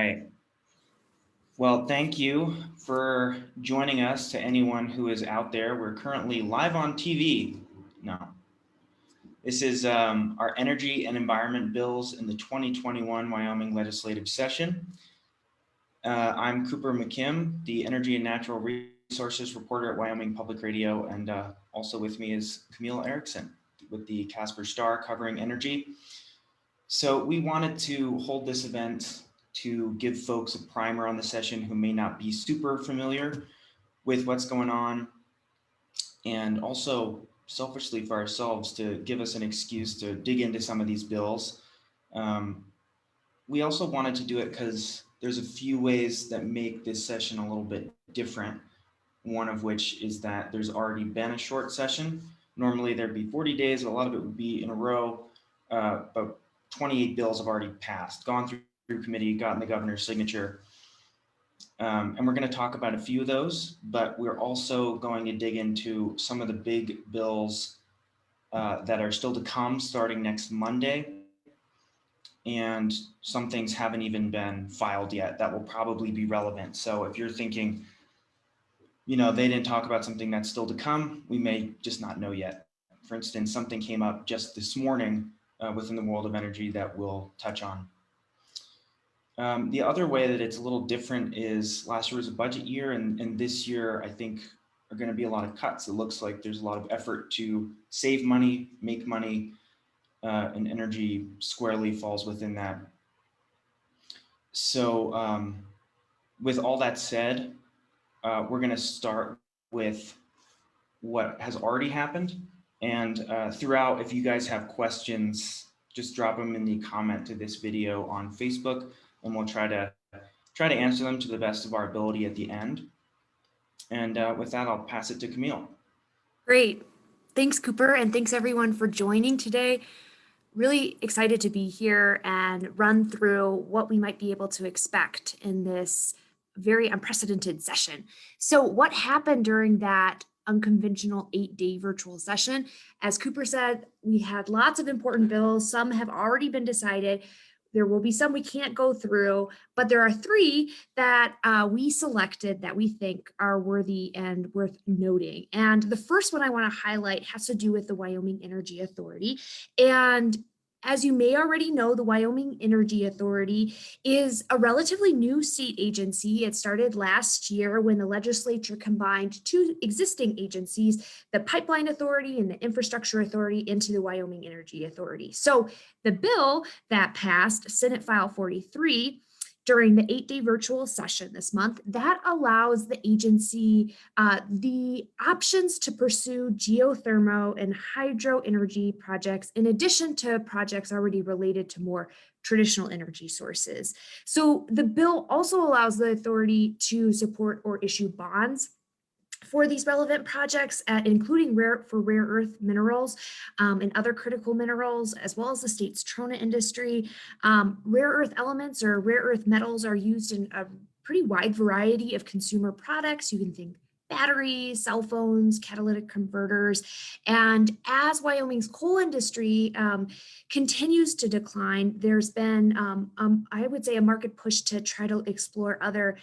right. Well, thank you for joining us to anyone who is out there. We're currently live on TV. No, this is our energy and environment bills in the 2021 Wyoming legislative session. I'm Cooper McKim, the energy and natural resources reporter at Wyoming Public Radio, and also with me is Camille Erickson with the Casper Star covering energy. So we wanted to hold this event to give folks a primer on the session who may not be super familiar with what's going on, and also selfishly for ourselves to give us an excuse to dig into some of these bills. We also wanted to do it because there's a few ways that make this session a little bit different. One of which is that there's already been a short session. Normally there'd be 40 days, a lot of it would be in a row, but 28 bills have already passed, gone through committee, gotten the governor's signature. And we're going to talk about a few of those, but we're also going to dig into some of the big bills that are still to come starting next Monday. And some things haven't even been filed yet that will probably be relevant. So if you're thinking, they didn't talk about something that's still to come, we may just not know yet. For instance, something came up just this morning within the world of energy that we'll touch on. The other way that it's a little different is last year was a budget year, and this year I think are going to be a lot of cuts. It looks like there's a lot of effort to save money, make money, and energy squarely falls within that. So with all that said, we're going to start with what has already happened. And throughout, if you guys have questions, just drop them in the comment to this video on Facebook, and we'll try to answer them to the best of our ability at the end. And with that, I'll pass it to Camille. Great. Thanks, Cooper, and thanks everyone for joining today. Really excited to be here and run through what we might be able to expect in this very unprecedented session. So what happened during that unconventional 8-day virtual session? As Cooper said, we had lots of important bills. Some have already been decided. There will be some we can't go through, but there are 3 that we selected that we think are worthy and worth noting. And the first one I want to highlight has to do with the Wyoming Energy Authority. And as you may already know, the Wyoming Energy Authority is a relatively new state agency. It started last year when the legislature combined 2 existing agencies, the Pipeline Authority and the Infrastructure Authority, into the Wyoming Energy Authority. So the bill that passed, Senate File 43, during the 8-day virtual session this month, that allows the agency the options to pursue geothermal and hydro energy projects in addition to projects already related to more traditional energy sources. So the bill also allows the authority to support or issue bonds for these relevant projects, including rare earth minerals and other critical minerals, as well as the state's trona industry. Rare earth elements or rare earth metals are used in a pretty wide variety of consumer products. You can think batteries, cell phones, catalytic converters. And as Wyoming's coal industry continues to decline, there's been, I would say, a market push to try to explore other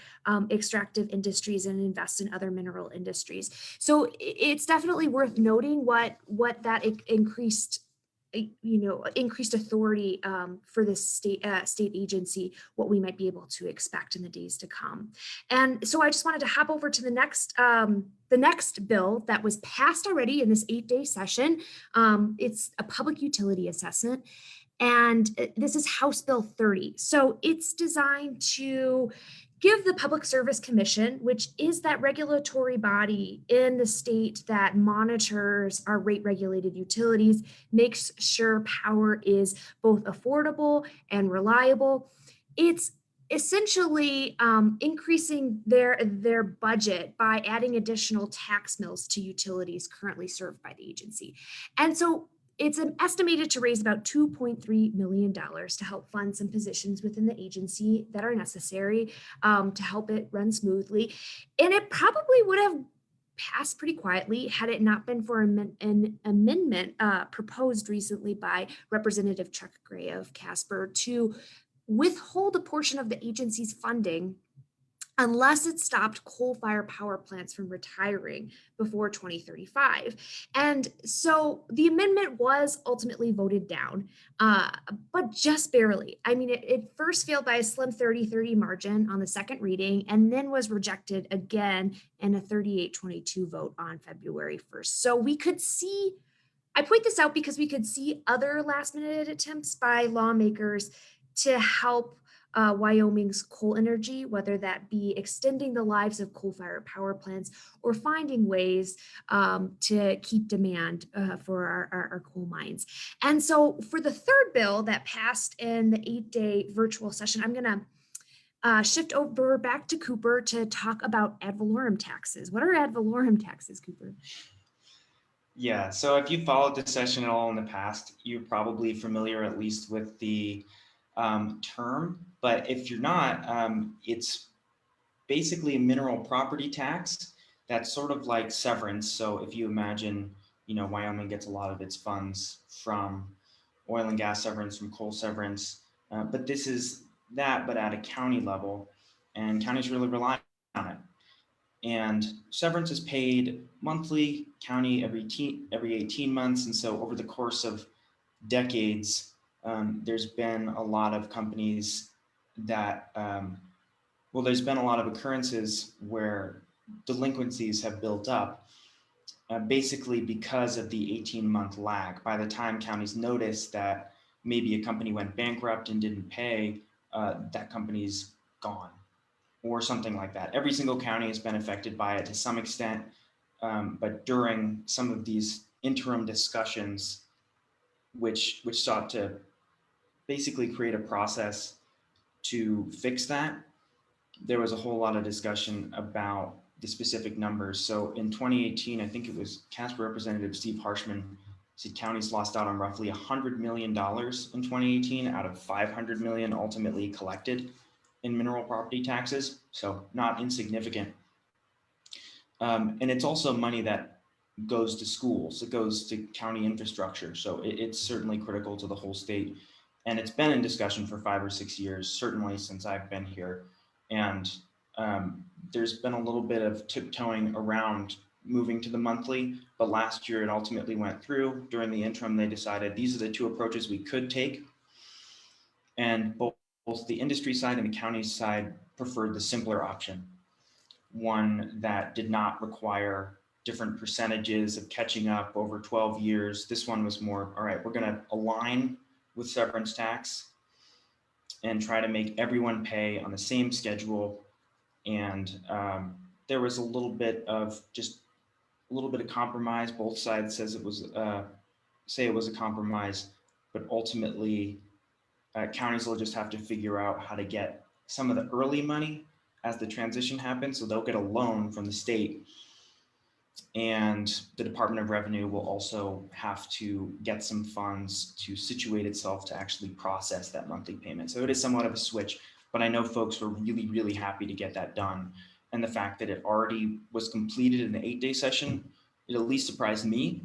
extractive industries and invest in other mineral industries. So it's definitely worth noting what that increased authority for this state agency, what we might be able to expect in the days to come. And so I just wanted to hop over to the next bill that was passed already in this 8-day session. It's a public utility assessment. And this is House Bill 30. So it's designed to give the Public Service Commission, which is that regulatory body in the state that monitors our rate-regulated utilities, makes sure power is both affordable and reliable. It's essentially increasing their budget by adding additional tax mills to utilities currently served by the agency. And so it's estimated to raise about $2.3 million to help fund some positions within the agency that are necessary to help it run smoothly. And it probably would have passed pretty quietly had it not been for an amendment proposed recently by Representative Chuck Gray of Casper to withhold a portion of the agency's funding unless it stopped coal-fired power plants from retiring before 2035. And so the amendment was ultimately voted down, but just barely. I mean, it first failed by a slim 30-30 margin on the second reading, and then was rejected again in a 38-22 vote on February 1st. So we could see, I point this out because we could see other last-minute attempts by lawmakers to help Wyoming's coal energy, whether that be extending the lives of coal-fired power plants or finding ways to keep demand for our coal mines. And so for the third bill that passed in the 8-day virtual session, I'm going to shift over back to Cooper to talk about ad valorem taxes. What are ad valorem taxes, Cooper? Yeah, so if you followed the session at all in the past, you're probably familiar at least with the term, but if you're not, it's basically a mineral property tax that's sort of like severance. So if you imagine, Wyoming gets a lot of its funds from oil and gas severance, from coal severance, but this is that, but at a county level, and counties really rely on it. And severance is paid monthly, county every 18 months. And so over the course of decades, there's been a lot of companies that, there's been a lot of occurrences where delinquencies have built up, basically because of the 18-month lag. By the time counties notice that maybe a company went bankrupt and didn't pay, that company's gone, or something like that. Every single county has been affected by it to some extent, but during some of these interim discussions, which sought to basically create a process to fix that, there was a whole lot of discussion about the specific numbers. So in 2018, I think it was Casper Representative Steve Harshman said counties lost out on roughly $100 million in 2018 out of $500 million ultimately collected in mineral property taxes. So not insignificant. And it's also money that goes to schools, it goes to county infrastructure. So it's certainly critical to the whole state. And it's been in discussion for 5 or 6 years, certainly since I've been here. And there's been a little bit of tiptoeing around moving to the monthly, but last year it ultimately went through. During the interim, they decided these are the two approaches we could take. And both the industry side and the county side preferred the simpler option, one that did not require different percentages of catching up over 12 years. This one was more, all right, we're going to align with severance tax and try to make everyone pay on the same schedule. And there was a little bit of compromise. Both sides say it was a compromise, but ultimately counties will just have to figure out how to get some of the early money as the transition happens. So they'll get a loan from the state, and the Department of Revenue will also have to get some funds to situate itself to actually process that monthly payment. So it is somewhat of a switch, but I know folks were really, really happy to get that done. And the fact that it already was completed in the 8-day session, it at least surprised me,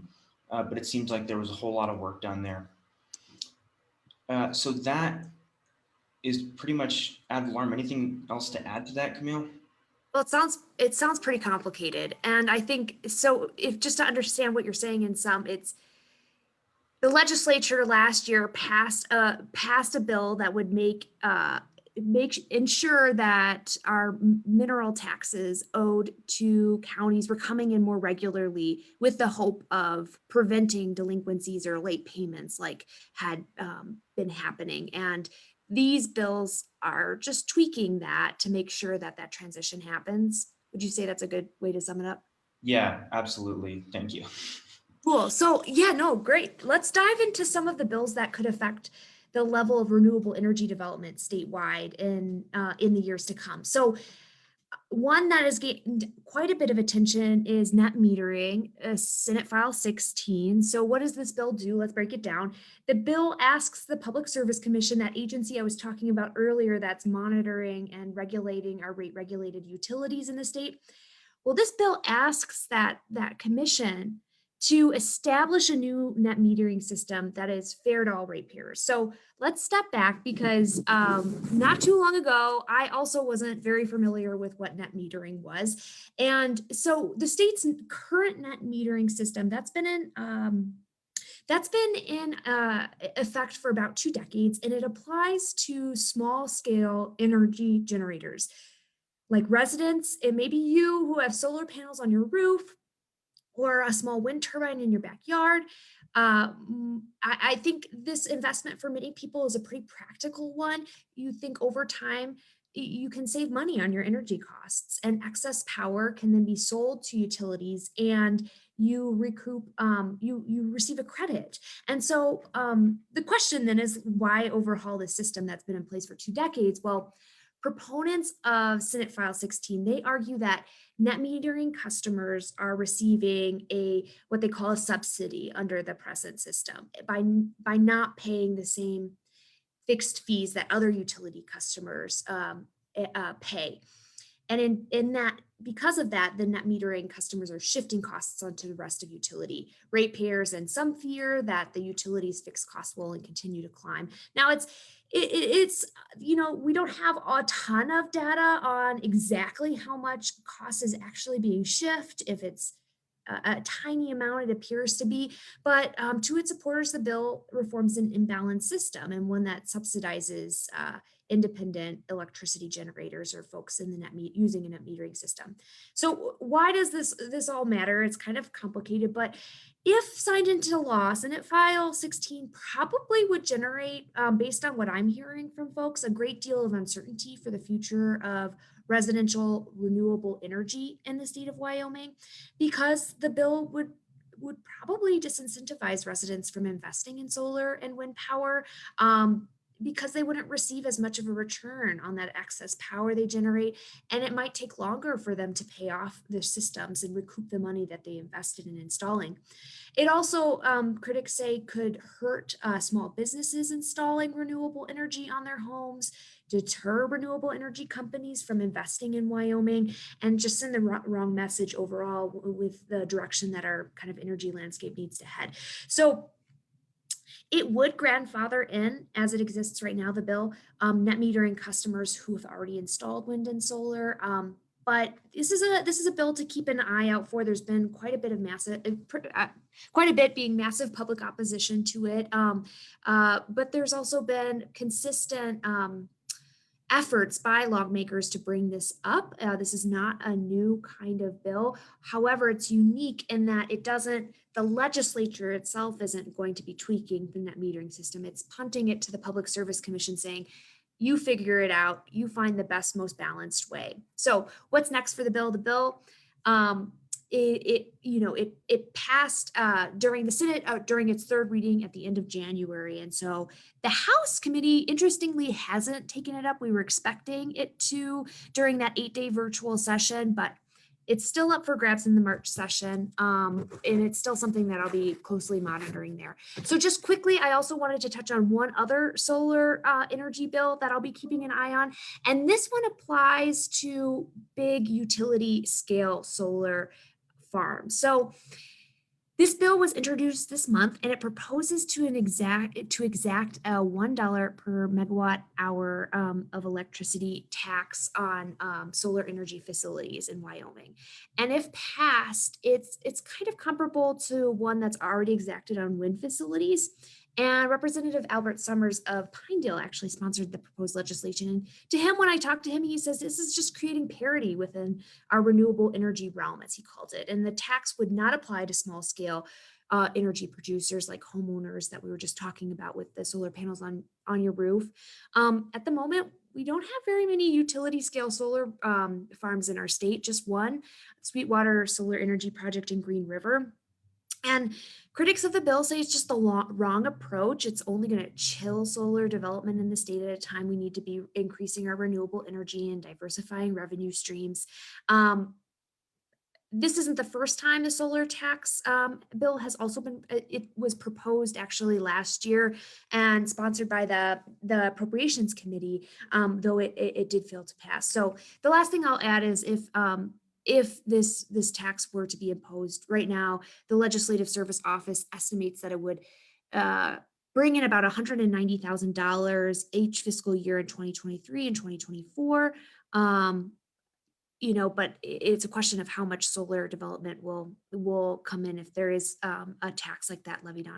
but it seems like there was a whole lot of work done there. So that is pretty much ad valorem. Anything else to add to that, Camille? Well, it sounds pretty complicated. And I think, so if just to understand what you're saying in sum, it's the legislature last year passed a bill that would ensure that our mineral taxes owed to counties were coming in more regularly, with the hope of preventing delinquencies or late payments like had been happening. And these bills are just tweaking that to make sure that that transition happens. Would you say that's a good way to sum it up? Yeah, absolutely. Thank you. Cool. So yeah, no, great. Let's dive into some of the bills that could affect the level of renewable energy development statewide in the years to come. So one that has gained quite a bit of attention is net metering, Senate File 16. So what does this bill do? Let's break it down. The bill asks the Public Service Commission, that agency I was talking about earlier that's monitoring and regulating our rate-regulated utilities in the state. Well, this bill asks that commission to establish a new net metering system that is fair to all ratepayers. So let's step back because not too long ago, I also wasn't very familiar with what net metering was. And so the state's current net metering system that's been in effect for about 2 decades, and it applies to small scale energy generators like residents. It may be you who have solar panels on your roof or a small wind turbine in your backyard. I think this investment for many people is a pretty practical one. You think over time, you can save money on your energy costs, and excess power can then be sold to utilities, and you recoup, you receive a credit. And so the question then is, why overhaul this system that's been in place for 2 decades? Well, proponents of Senate File 16, they argue that net metering customers are receiving what they call a subsidy under the present system by not paying the same fixed fees that other utility customers pay. And in that, because of that, the net metering customers are shifting costs onto the rest of utility ratepayers, and some fear that the utility's fixed costs will continue to climb. Now, it's we don't have a ton of data on exactly how much cost is actually being shifted. If it's a tiny amount, it appears to be, but to its supporters, the bill reforms an imbalanced system, and one that subsidizes independent electricity generators or folks in the using a net metering system. So why does this all matter? It's kind of complicated, but if signed into law, Senate File 16 probably would generate, based on what I'm hearing from folks, a great deal of uncertainty for the future of residential renewable energy in the state of Wyoming, because the bill would probably disincentivize residents from investing in solar and wind power, because they wouldn't receive as much of a return on that excess power they generate, and it might take longer for them to pay off their systems and recoup the money that they invested in installing. It also, critics say, could hurt small businesses installing renewable energy on their homes, deter renewable energy companies from investing in Wyoming, and just send the wrong message overall with the direction that our kind of energy landscape needs to head. So it would grandfather in, as it exists right now, the bill, net metering customers who have already installed wind and solar. But this is a bill to keep an eye out for. There's been quite a bit being massive public opposition to it. But there's also been consistent efforts by lawmakers to bring this up. This is not a new kind of bill. However, it's unique in that the legislature itself isn't going to be tweaking the net metering system. It's punting it to the Public Service Commission, saying, you figure it out, you find the best, most balanced way. So what's next for the bill? The bill, it passed during the Senate during its third reading at the end of January. And so the House committee, interestingly, hasn't taken it up. We were expecting it to during that 8-day virtual session, but it's still up for grabs in the March session. And it's still something that I'll be closely monitoring there. So just quickly, I also wanted to touch on one other solar energy bill that I'll be keeping an eye on. And this one applies to big utility scale solar farms. So this bill was introduced this month, and it proposes to exact a $1 per megawatt hour of electricity tax on solar energy facilities in Wyoming. And if passed, it's kind of comparable to one that's already exacted on wind facilities. And Representative Albert Summers of Pinedale actually sponsored the proposed legislation. And to him, when I talked to him, he says this is just creating parity within our renewable energy realm, as he called it. And the tax would not apply to small scale energy producers like homeowners that we were just talking about with the solar panels on your roof. At the moment, we don't have very many utility scale solar farms in our state, just one, Sweetwater Solar Energy Project in Green River. And critics of the bill say it's just the wrong approach. It's only going to chill solar development in the state at a time we need to be increasing our renewable energy and diversifying revenue streams. This isn't the first time the solar tax bill has also been, it was proposed actually last year and sponsored by the Appropriations Committee, though it did fail to pass. So the last thing I'll add is if if this tax were to be imposed. Right now, the Legislative Service Office estimates that it would uh, bring in about $190,000 each fiscal year in 2023 and 2024. Um, but it's a question of how much solar development will come in if there is a tax like that levied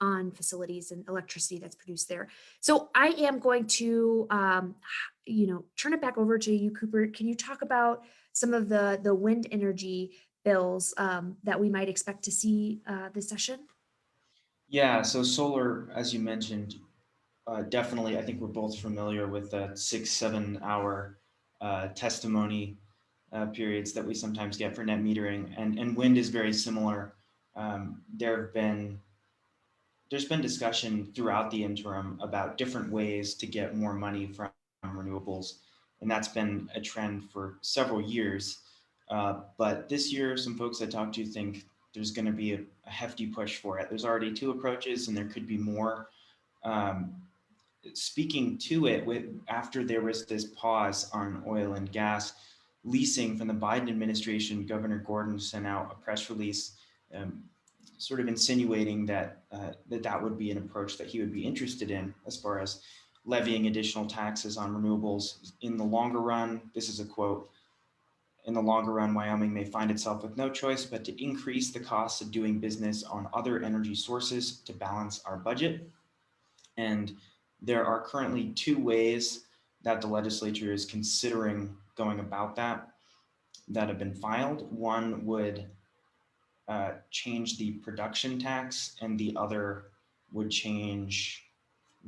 on facilities and electricity that's produced there. So I am going to turn it back over to you, Cooper. Can you talk about some of the wind energy bills that we might expect to see this session? Yeah, so solar, as you mentioned, definitely, I think we're both familiar with the 6-7 hour testimony periods that we sometimes get for net metering, and wind is very similar. There's been discussion throughout the interim about different ways to get more money from renewables, and that's been a trend for several years. But this year, some folks I talked to think there's going to be a hefty push for it. There's already two approaches, and there could be more. Um, Speaking to it, after there was this pause on oil and gas leasing from the Biden administration, Governor Gordon sent out a press release, um, sort of insinuating that that would be an approach that he would be interested in, as far as levying additional taxes on renewables in the longer run. This is a quote: "In the longer run, Wyoming may find itself with no choice but to increase the costs of doing business on other energy sources to balance our budget." And there are currently two ways that the legislature is considering going about that have been filed. One would change the production tax, and the other would change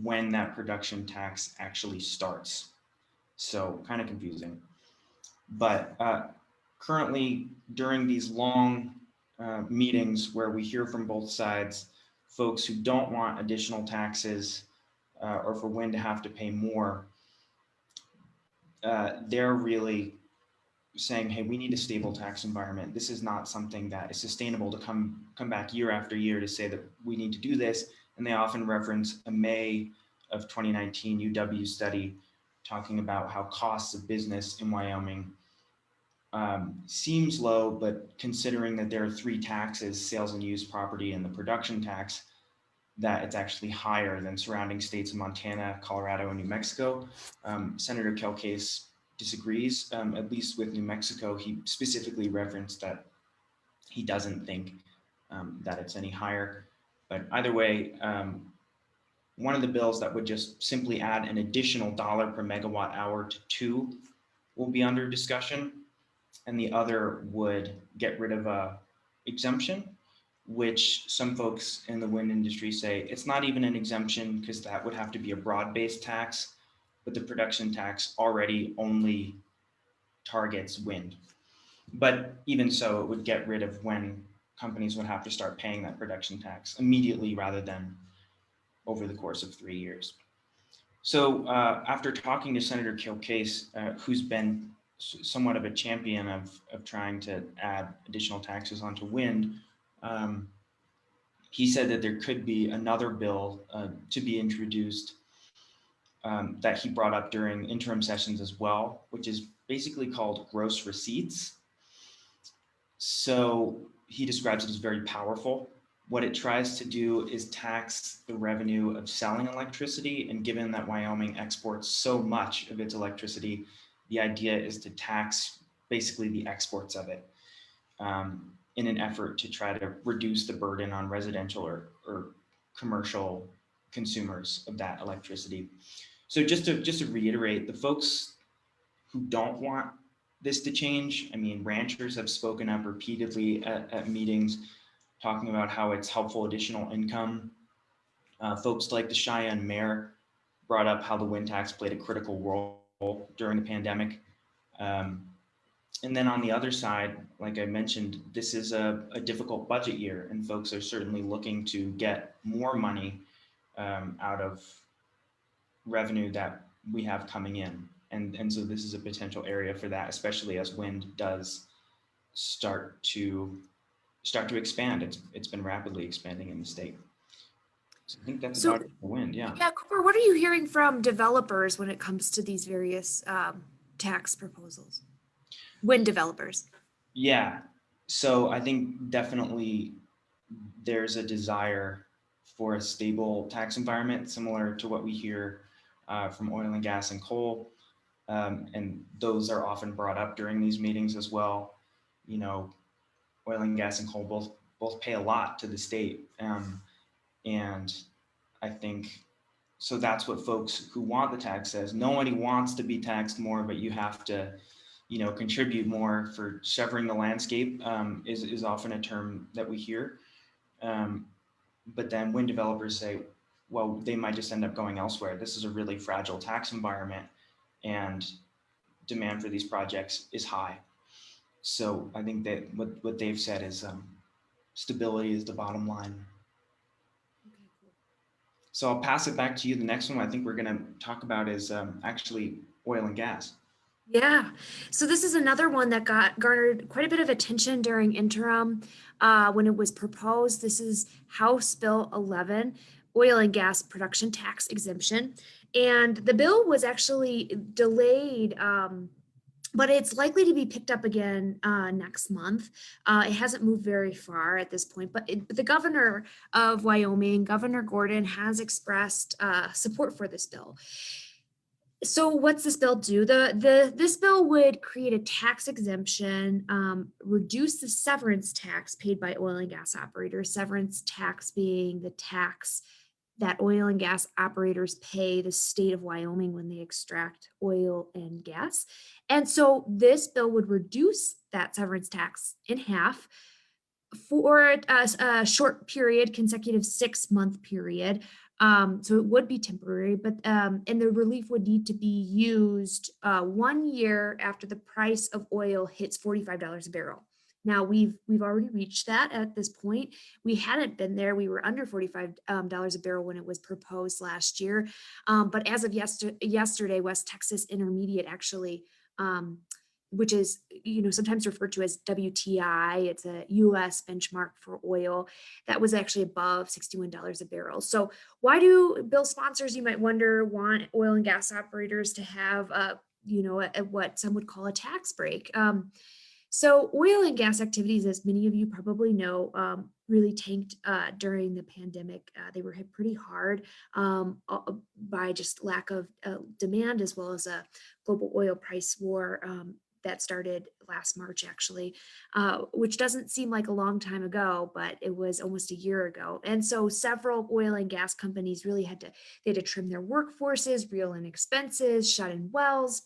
when that production tax actually starts. So kind of confusing. But currently, during these long meetings where we hear from both sides, folks who don't want additional taxes or for wind to have to pay more, they're really saying, hey, we need a stable tax environment. This is not something that is sustainable to come back year after year to say that we need to do this. And they often reference a May of 2019 UW study talking about how costs of business in Wyoming seems low, but considering that there are three taxes, sales and use property and the production tax, that it's actually higher than surrounding states of Montana, Colorado, and New Mexico. Senator Kelcase disagrees, at least with New Mexico. He specifically referenced that he doesn't think that it's any higher. But either way, one of the bills that would just simply add an additional $1 per megawatt hour to 2 will be under discussion, and the other would get rid of a exemption, which some folks in the wind industry say it's not even an exemption because that would have to be a broad-based tax, but the production tax already only targets wind. But even so, it would get rid of when companies would have to start paying that production tax immediately rather than over the course of 3 years. So after talking to Senator Kelcase, who's been somewhat of a champion of trying to add additional taxes onto wind, he said that there could be another bill to be introduced that he brought up during interim sessions as well, which is basically called gross receipts. So he describes it as very powerful. What it tries to do is tax the revenue of selling electricity. And given that Wyoming exports so much of its electricity, the idea is to tax basically the exports of it in an effort to try to reduce the burden on residential or commercial consumers of that electricity. So just to reiterate, the folks who don't want this to change, I mean, ranchers have spoken up repeatedly at meetings talking about how it's helpful additional income. Folks like the Cheyenne mayor brought up how the wind tax played a critical role during the pandemic. And then on the other side, like I mentioned, this is a difficult budget year, and folks are certainly looking to get more money out of revenue that we have coming in. And so this is a potential area for that, especially as wind does start to expand. It's been rapidly expanding in the state. So I think that's about it for wind. Yeah. Yeah, Cooper, what are you hearing from developers when it comes to these various tax proposals? Wind developers. Yeah. So I think definitely there's a desire for a stable tax environment, similar to what we hear from oil and gas and coal. And those are often brought up during these meetings as well. You know, oil and gas and coal both pay a lot to the state, and I think so. That's what folks who want the tax says. Nobody wants to be taxed more, but you have to, contribute more for severing the landscape. Is often a term that we hear. Um, but then when developers say, well, they might just end up going elsewhere. This is a really fragile tax environment, and demand for these projects is high. So I think that what they've said is stability is the bottom line. Okay, cool. So I'll pass it back to you. The next one I think we're going to talk about is actually oil and gas. Yeah. So this is another one that got garnered quite a bit of attention during interim when it was proposed. This is House Bill 11, Oil and Gas Production Tax Exemption. And the bill was actually delayed, but it's likely to be picked up again next month. It hasn't moved very far at this point, but the governor of Wyoming, Governor Gordon, has expressed support for this bill. So what's this bill do? This bill would create a tax exemption, reduce the severance tax paid by oil and gas operators, severance tax being the tax that oil and gas operators pay the state of Wyoming when they extract oil and gas. And so this bill would reduce that severance tax in half for a short period, consecutive 6-month period. So it would be temporary, but and the relief would need to be used 1 year after the price of oil hits $45 a barrel. Now we've already reached that at this point. We hadn't been there. We were under $45 a barrel when it was proposed last year. But as of yesterday, West Texas Intermediate actually, which is sometimes referred to as WTI. It's a U.S. benchmark for oil that was actually above $61 a barrel. So why do bill sponsors, you might wonder, want oil and gas operators to have what some would call a tax break? So oil and gas activities, as many of you probably know, really tanked during the pandemic. They were hit pretty hard by just lack of demand, as well as a global oil price war that started last March, actually, which doesn't seem like a long time ago, but it was almost a year ago. And so several oil and gas companies really had to trim their workforces, reel in expenses, shut in wells.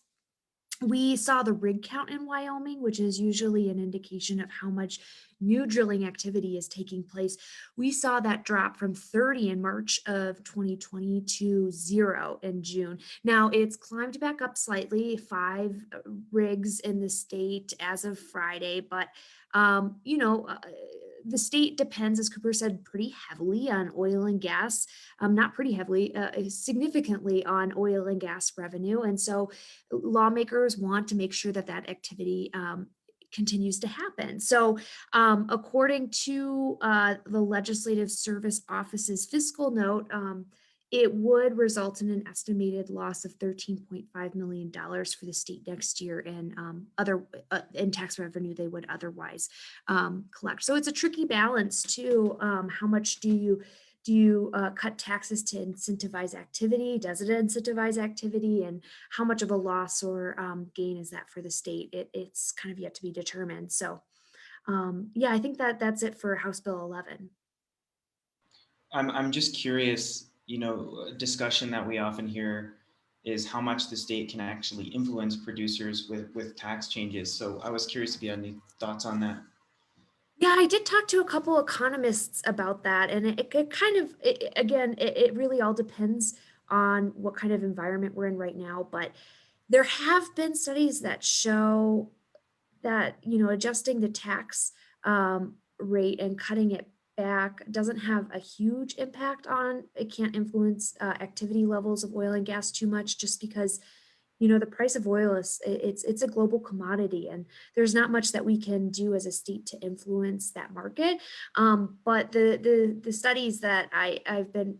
We saw the rig count in Wyoming, which is usually an indication of how much new drilling activity is taking place. We saw that drop from 30 in March of 2020 to 0 in June. Now it's climbed back up slightly, 5 rigs in the state as of Friday, but the state depends, as Cooper said, pretty heavily on oil and gas, not pretty heavily, significantly on oil and gas revenue. And so lawmakers want to make sure that that activity continues to happen. So according to the Legislative Service Office's fiscal note, it would result in an estimated loss of $13.5 million for the state next year in other in tax revenue they would otherwise collect. So it's a tricky balance too. How much do you cut taxes to incentivize activity? Does it incentivize activity? And how much of a loss or gain is that for the state? It's kind of yet to be determined. So yeah, I think that's it for House Bill 11. I'm just curious, a discussion that we often hear is how much the state can actually influence producers with tax changes. So I was curious if you had any thoughts on that. Yeah, I did talk to a couple economists about that, and it kind of, again, it really all depends on what kind of environment we're in right now. But there have been studies that show that adjusting the tax rate and cutting it back doesn't have a huge impact on it. Can't influence activity levels of oil and gas too much, just because the price of oil it's a global commodity, and there's not much that we can do as a state to influence that market. But the studies that I've been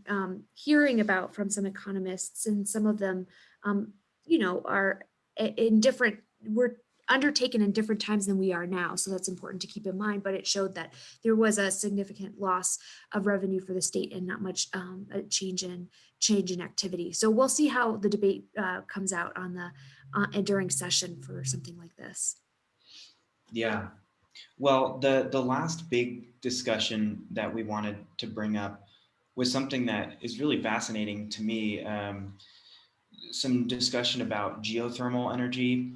hearing about from some economists, and some of them are in different, we're undertaken in different times than we are now. So that's important to keep in mind, but it showed that there was a significant loss of revenue for the state and not much a change in activity. So we'll see how the debate comes out on the during session for something like this. Yeah. Well, the last big discussion that we wanted to bring up was something that is really fascinating to me. Some discussion about geothermal energy.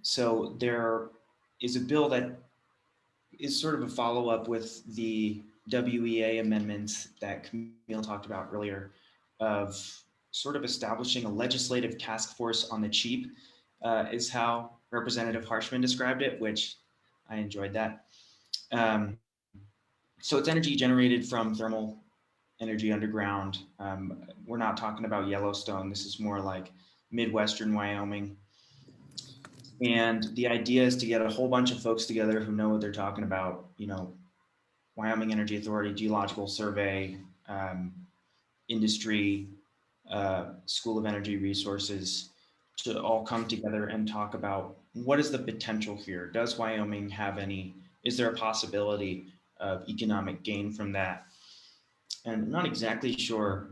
So there is a bill that is sort of a follow-up with the WEA amendments that Camille talked about earlier, of sort of establishing a legislative task force on the cheap, is how Representative Harshman described it, which I enjoyed that. Um, so it's energy generated from thermal energy underground. We're not talking about Yellowstone. This is more like Midwestern Wyoming. And the idea is to get a whole bunch of folks together who know what they're talking about, Wyoming Energy Authority, Geological Survey, industry, School of Energy Resources, to all come together and talk about what is the potential here? Does Wyoming have is there a possibility of economic gain from that? And I'm not exactly sure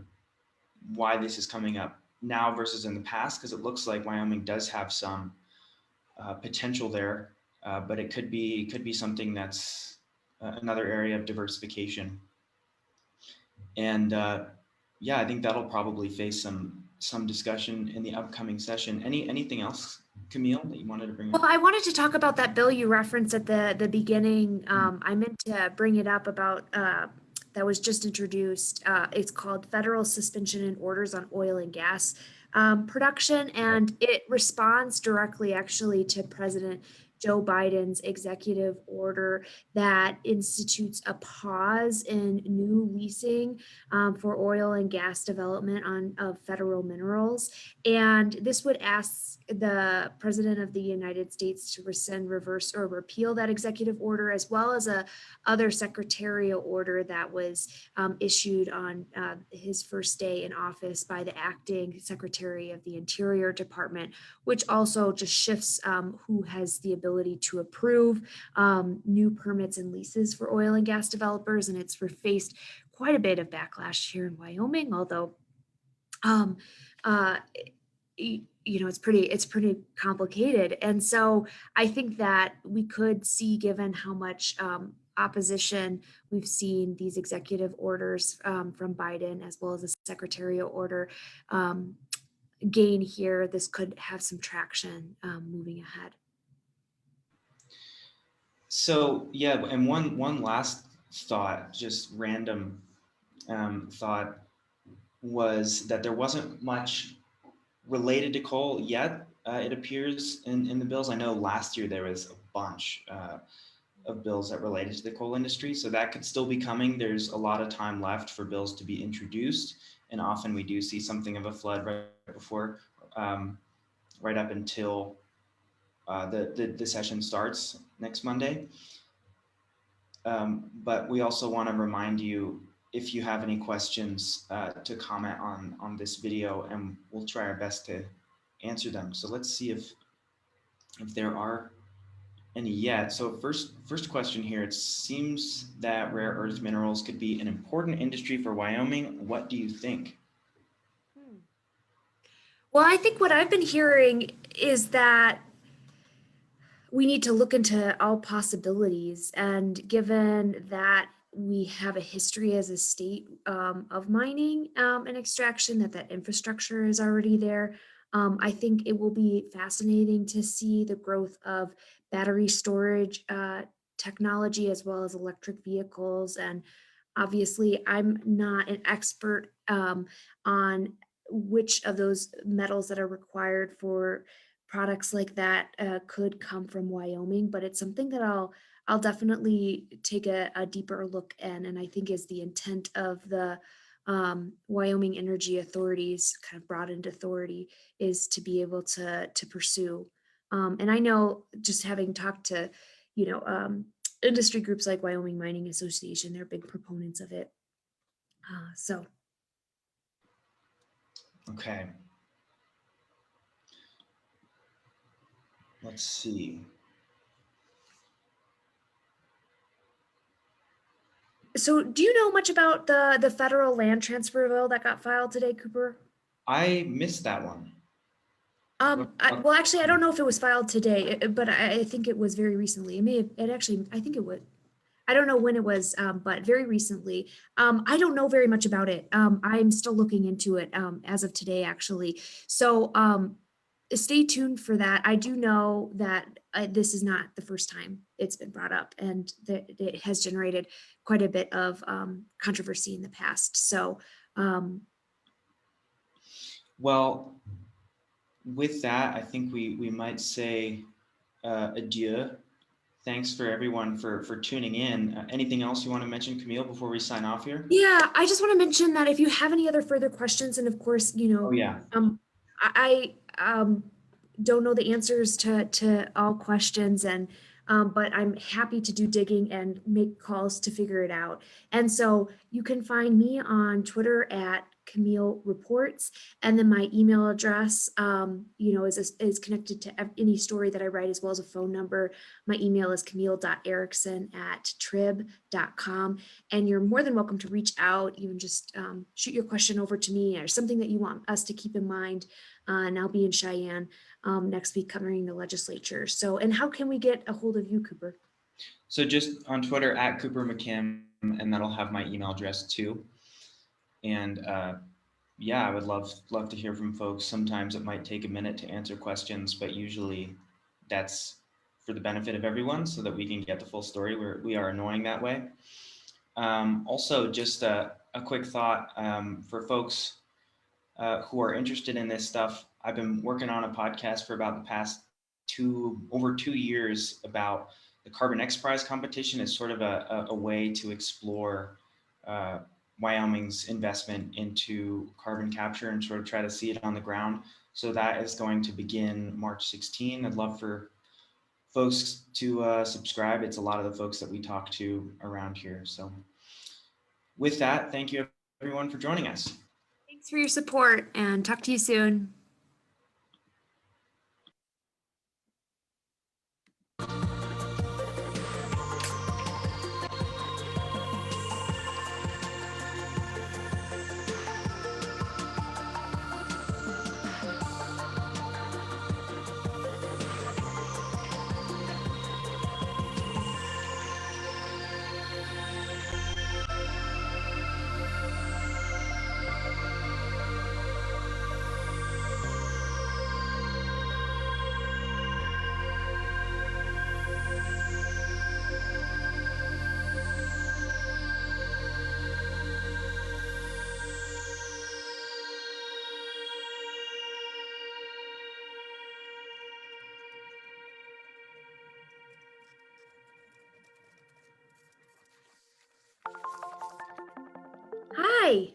why this is coming up now versus in the past, because it looks like Wyoming does have some potential there, but it could be something that's another area of diversification. And yeah, I think that'll probably face some discussion in the upcoming session. Anything else, Camille, that you wanted to bring up? Well, I wanted to talk about that bill you referenced at the beginning. I meant to bring it up about that was just introduced. It's called Federal Suspension and Orders on Oil and Gas Production, and it responds directly actually to President Joe Biden's executive order that institutes a pause in new leasing for oil and gas development of federal minerals. And this would ask the President of the United States to rescind, reverse, or repeal that executive order, as well as a other secretarial order that was issued on his first day in office by the acting Secretary of the Interior Department, which also just shifts who has the ability to approve new permits and leases for oil and gas developers. And it's faced quite a bit of backlash here in Wyoming, although it's pretty complicated. And so I think that we could see, given how much opposition we've seen, these executive orders from Biden, as well as a secretarial order gain here, this could have some traction moving ahead. So yeah, and one last thought, just random thought, was that there wasn't much related to coal yet. It appears in the bills. I know last year there was a bunch of bills that related to the coal industry, so that could still be coming. There's a lot of time left for bills to be introduced, and often we do see something of a flood right before, right up until the session starts next Monday. But we also want to remind you, if you have any questions, to comment on this video, and we'll try our best to answer them. So let's see if there are any yet. So first question here, it seems that rare earth minerals could be an important industry for Wyoming. What do you think? Well, I think what I've been hearing is that we need to look into all possibilities. And given that we have a history as a state of mining and extraction, that infrastructure is already there, I think it will be fascinating to see the growth of battery storage technology, as well as electric vehicles. And obviously, I'm not an expert on which of those metals that are required for products like that could come from Wyoming, but it's something that I'll definitely take a deeper look in, and I think is the intent of the Wyoming Energy Authority's kind of broadened authority, is to be able to pursue. And I know, just having talked to industry groups like Wyoming Mining Association, they're big proponents of it. So. Okay. let's see. So do you know much about the federal land transfer bill that got filed today, Cooper? I missed that one. Well, actually, I don't know if it was filed today, but I think it was very recently. It may have, it actually, I think it would. I don't know when it was, but very recently. I don't know very much about it. I'm still looking into it as of today, actually. So stay tuned for that. I do know that this is not the first time it's been brought up, and that it has generated quite a bit of controversy in the past. So, Well, with that, I think we might say adieu. Thanks for everyone for tuning in. Anything else you want to mention, Camille, before we sign off here? yeah, I just want to mention that if you have any other further questions, and of course, Oh yeah. I don't know the answers to all questions, and but I'm happy to do digging and make calls to figure it out. And so you can find me on Twitter at Camille Reports, and then my email address, is connected to any story that I write, as well as a phone number. My email is camille.erickson@trib.com, and you're more than welcome to reach out, even just shoot your question over to me, or something that you want us to keep in mind. And I'll be in Cheyenne next week covering the legislature. So, and how can we get a hold of you, Cooper? So just on Twitter at Cooper McKim, and that'll have my email address too. And yeah, I would love to hear from folks. Sometimes it might take a minute to answer questions, but usually that's for the benefit of everyone, so that we can get the full story. We are annoying that way. Also, just a quick thought for folks who are interested in this stuff. I've been working on a podcast for about the past over 2 years about the Carbon X Prize competition as sort of a way to explore Wyoming's investment into carbon capture and sort of try to see it on the ground. So that is going to begin March 16. I'd love for folks to subscribe. It's a lot of the folks that we talk to around here. So with that, thank you everyone for joining us. Thanks for your support, and talk to you soon. Hi.